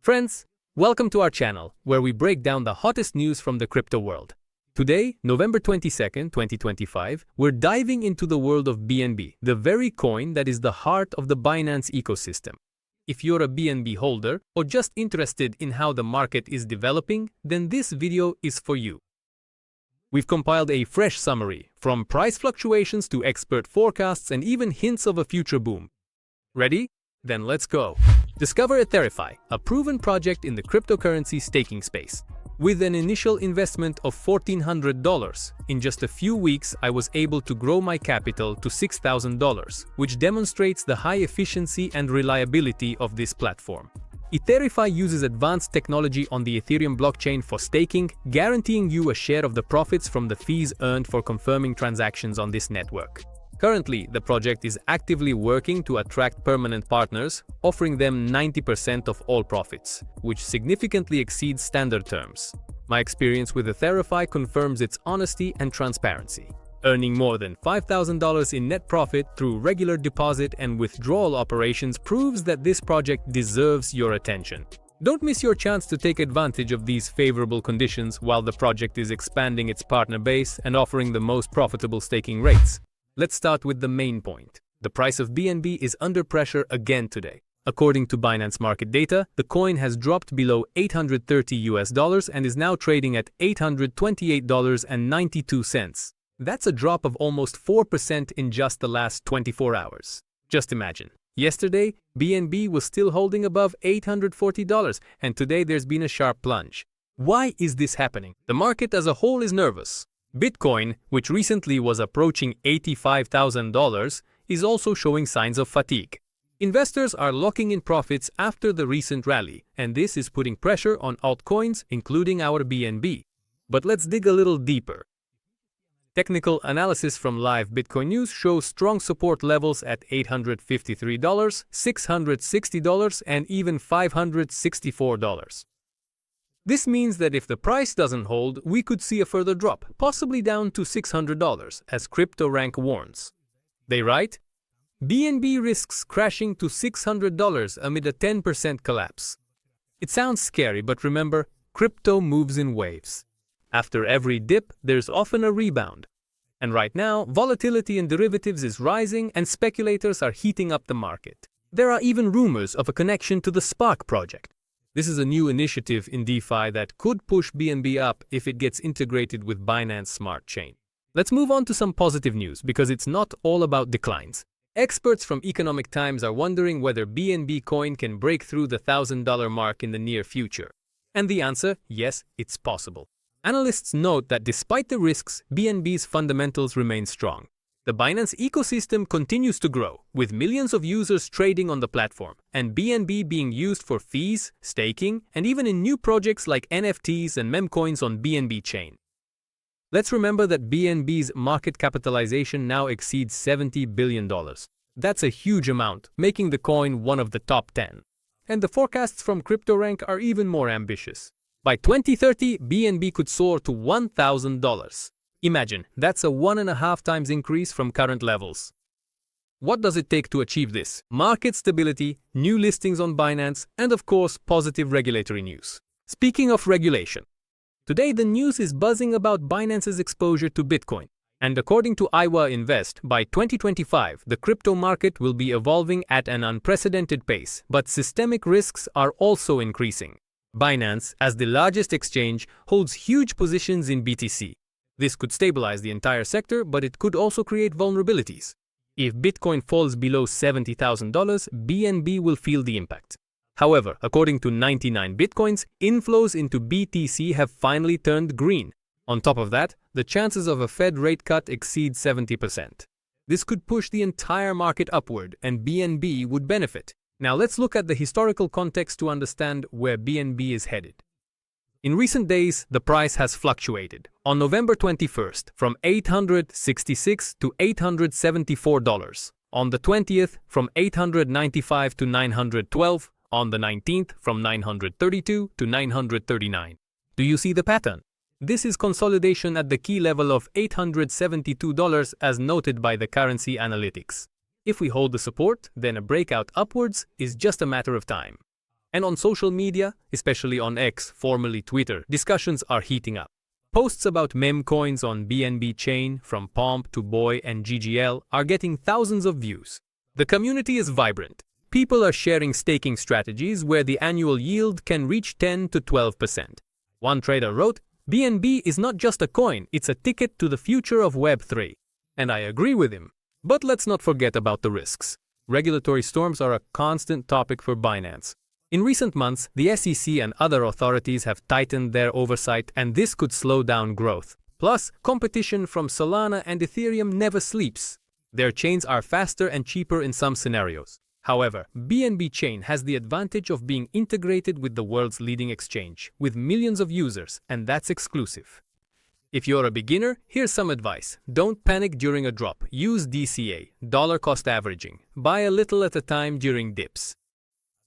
Friends, welcome to our channel, where we break down the hottest news from the crypto world. Today, November 22nd, 2025, we're diving into the world of BNB, the very coin that is the heart of the Binance ecosystem. If you're a BNB holder or just interested in how the market is developing, then this video is for you. We've compiled a fresh summary, from price fluctuations to expert forecasts and even hints of a future boom. Ready? Then let's go. Discover Etherify, a proven project in the cryptocurrency staking space. With an initial investment of $1,400, in just a few weeks I was able to grow my capital to $6,000, which demonstrates the high efficiency and reliability of this platform. Etherify uses advanced technology on the Ethereum blockchain for staking, guaranteeing you a share of the profits from the fees earned for confirming transactions on this network. Currently, the project is actively working to attract permanent partners, offering them 90% of all profits, which significantly exceeds standard terms. My experience with Etherify confirms its honesty and transparency. Earning more than $5,000 in net profit through regular deposit and withdrawal operations proves that this project deserves your attention. Don't miss your chance to take advantage of these favorable conditions while the project is expanding its partner base and offering the most profitable staking rates. Let's start with the main point. The price of BNB is under pressure again today. According to Binance market data, the coin has dropped below $830 and is now trading at $828.92. That's a drop of almost 4% in just the last 24 hours. Just imagine. Yesterday, BNB was still holding above $840, and today there's been a sharp plunge. Why is this happening? The market as a whole is nervous. Bitcoin, which recently was approaching $85,000, is also showing signs of fatigue. Investors are locking in profits after the recent rally, and this is putting pressure on altcoins, including our BNB. But let's dig a little deeper. Technical analysis from Live Bitcoin News shows strong support levels at $853, $660, and even $564. This means that if the price doesn't hold, we could see a further drop, possibly down to $600, as CryptoRank warns. They write, BNB risks crashing to $600 amid a 10% collapse. It sounds scary, but remember, crypto moves in waves. After every dip, there's often a rebound. And right now, volatility in derivatives is rising and speculators are heating up the market. There are even rumors of a connection to the Spark project. This is a new initiative in DeFi that could push BNB up if it gets integrated with Binance Smart Chain. Let's move on to some positive news, because it's not all about declines. Experts from Economic Times are wondering whether BNB coin can break through the $1,000 mark in the near future. And the answer, yes, it's possible. Analysts note that despite the risks, BNB's fundamentals remain strong. The Binance ecosystem continues to grow, with millions of users trading on the platform, and BNB being used for fees, staking, and even in new projects like NFTs and memcoins on BNB Chain. Let's remember that BNB's market capitalization now exceeds $70 billion. That's a huge amount, making the coin one of the top 10. And the forecasts from CryptoRank are even more ambitious. By 2030, BNB could soar to $1,000. Imagine, that's a 1.5 times increase from current levels. What does it take to achieve this? Market stability, new listings on Binance, and of course, positive regulatory news. Speaking of regulation, today the news is buzzing about Binance's exposure to Bitcoin. And according to Iowa Invest, by 2025, the crypto market will be evolving at an unprecedented pace, but systemic risks are also increasing. Binance, as the largest exchange, holds huge positions in BTC. This could stabilize the entire sector, but it could also create vulnerabilities. If Bitcoin falls below $70,000, BNB will feel the impact. However, according to 99 Bitcoins, inflows into BTC have finally turned green. On top of that, the chances of a Fed rate cut exceed 70%. This could push the entire market upward, and BNB would benefit. Now let's look at the historical context to understand where BNB is headed. In recent days, the price has fluctuated. On November 21st, from $866 to $874. On the 20th, from $895 to $912. On the 19th, from $932 to $939. Do you see the pattern? This is consolidation at the key level of $872 as noted by the currency analytics. If we hold the support, then a breakout upwards is just a matter of time. And on social media, especially on X, formerly Twitter, discussions are heating up. Posts about meme coins on BNB Chain, from Pomp to Boy and GGL, are getting thousands of views. The community is vibrant. People are sharing staking strategies where the annual yield can reach 10 to 12%. One trader wrote, "BNB is not just a coin, it's a ticket to the future of Web3." And I agree with him. But let's not forget about the risks. Regulatory storms are a constant topic for Binance. In recent months, the SEC and other authorities have tightened their oversight, and this could slow down growth. Plus, competition from Solana and Ethereum never sleeps. Their chains are faster and cheaper in some scenarios. However, BNB Chain has the advantage of being integrated with the world's leading exchange, with millions of users, and that's exclusive. If you're a beginner, here's some advice. Don't panic during a drop. Use DCA, dollar cost averaging. Buy a little at a time during dips.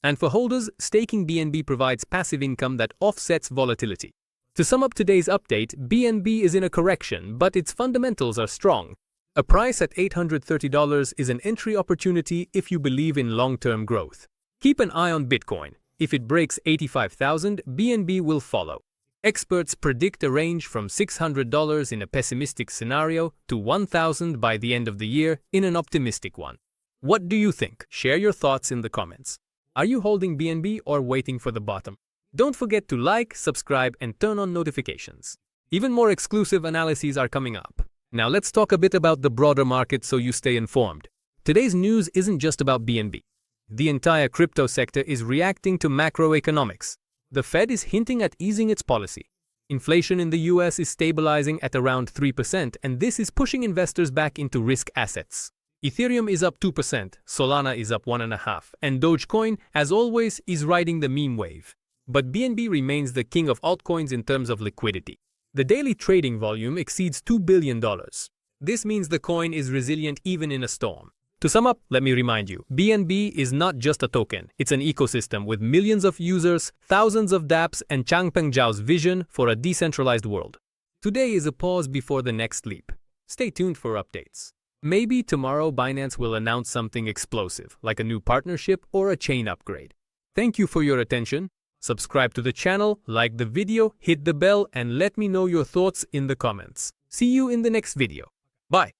And for holders, staking BNB provides passive income that offsets volatility. To sum up today's update, BNB is in a correction, but its fundamentals are strong. A price at $830 is an entry opportunity if you believe in long-term growth. Keep an eye on Bitcoin. If it breaks 85,000, BNB will follow. Experts predict a range from $600 in a pessimistic scenario to $1,000 by the end of the year in an optimistic one. What do you think? Share your thoughts in the comments. Are you holding BNB or waiting for the bottom? Don't forget to like, subscribe, and turn on notifications. Even more exclusive analyses are coming up. Now let's talk a bit about the broader market so you stay informed. Today's news isn't just about BNB. The entire crypto sector is reacting to macroeconomics. The Fed is hinting at easing its policy. Inflation in the US is stabilizing at around 3%, and this is pushing investors back into risk assets. Ethereum is up 2%, Solana is up 1.5%, and Dogecoin, as always, is riding the meme wave. But BNB remains the king of altcoins in terms of liquidity. The daily trading volume exceeds $2 billion. This means the coin is resilient even in a storm. To sum up, let me remind you, BNB is not just a token, it's an ecosystem with millions of users, thousands of dApps, and Changpeng Zhao's vision for a decentralized world. Today is a pause before the next leap. Stay tuned for updates. Maybe tomorrow Binance will announce something explosive, like a new partnership or a chain upgrade. Thank you for your attention. Subscribe to the channel, like the video, hit the bell, and let me know your thoughts in the comments. See you in the next video. Bye.